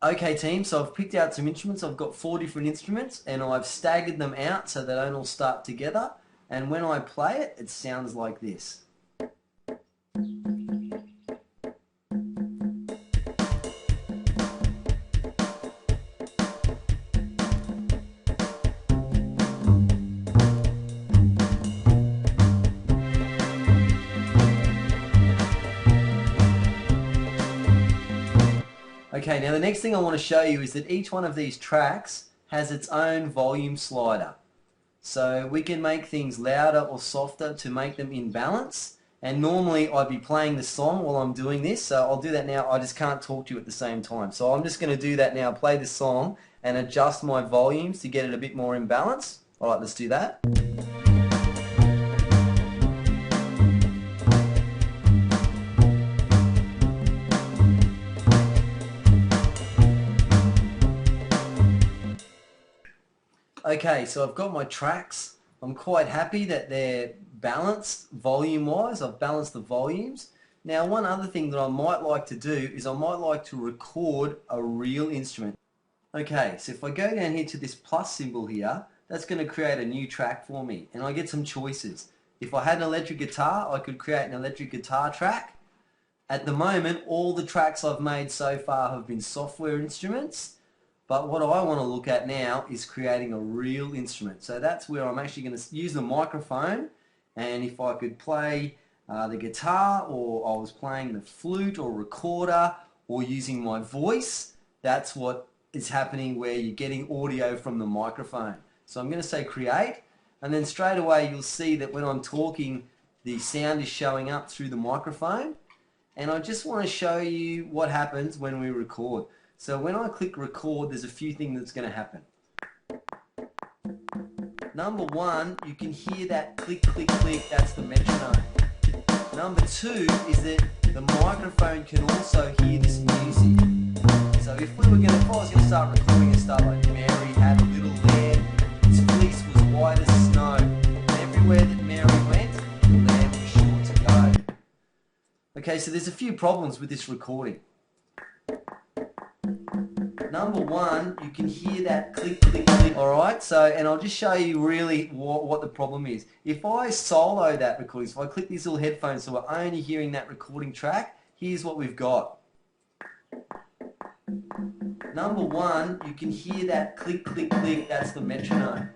Okay team, so I've picked out some instruments. I've got 4 different instruments and I've staggered them out so they don't all start together, and when I play it, it sounds like this. Okay, now the next thing I want to show you is that each one of these tracks has its own volume slider. So we can make things louder or softer to make them in balance. And normally I'd be playing the song while I'm doing this, so I'll do that now. I just can't talk to you at the same time. So I'm just going to do that now, play the song and adjust my volumes to get it a bit more in balance. Alright, let's do that. Okay, so I've got my tracks. I'm quite happy that they're balanced volume-wise. I've balanced the volumes. Now, one other thing that I might like to do is I might like to record a real instrument. Okay, so if I go down here to this plus symbol here, that's going to create a new track for me, and I get some choices. If I had an electric guitar, I could create an electric guitar track. At the moment, all the tracks I've made so far have been software instruments. But what I want to look at now is creating a real instrument. So that's where I'm actually going to use the microphone, and if I could play the guitar, or I was playing the flute or recorder, or using my voice, that's what is happening where you're getting audio from the microphone. So I'm going to say create, and then straight away you'll see that when I'm talking the sound is showing up through the microphone, and I just want to show you what happens when we record. So when I click record, there's a few things that's going to happen. Number one, you can hear that click, click, click, that's the metronome. Number two is that the microphone can also hear this music. So if I was going to start recording and start like Mary had a little lamb, its fleece was white as snow, and everywhere that Mary went, the lamb was sure to go. Okay, so there's a few problems with this recording. Number one, you can hear that click, click, click. Alright, so, and I'll just show you really what the problem is. If I solo that recording, so if I click these little headphones so we're only hearing that recording track, here's what we've got. Number one, you can hear that click, click, click, that's the metronome.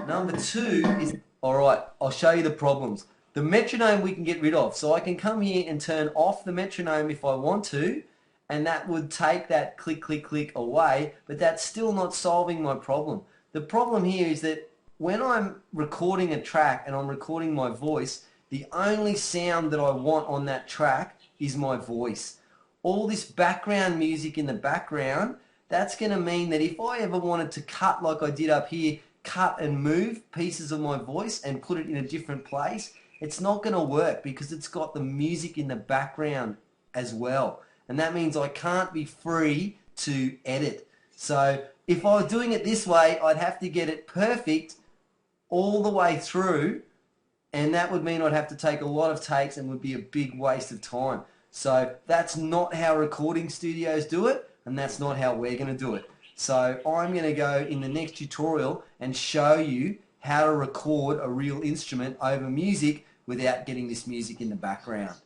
Number two is, alright, I'll show you the problems. The metronome we can get rid of, so I can come here and turn off the metronome if I want to, and that would take that click, click, click away, but that's still not solving my problem. The problem here is that when I'm recording a track and I'm recording my voice, the only sound that I want on that track is my voice. All this background music in the background, that's going to mean that if I ever wanted to cut like I did up here, cut and move pieces of my voice and put it in a different place, it's not going to work because it's got the music in the background as well. And that means I can't be free to edit. So if I was doing it this way, I'd have to get it perfect all the way through, and that would mean I'd have to take a lot of takes and would be a big waste of time. So that's not how recording studios do it, and that's not how we're going to do it. So I'm going to go in the next tutorial and show you how to record a real instrument over music without getting this music in the background.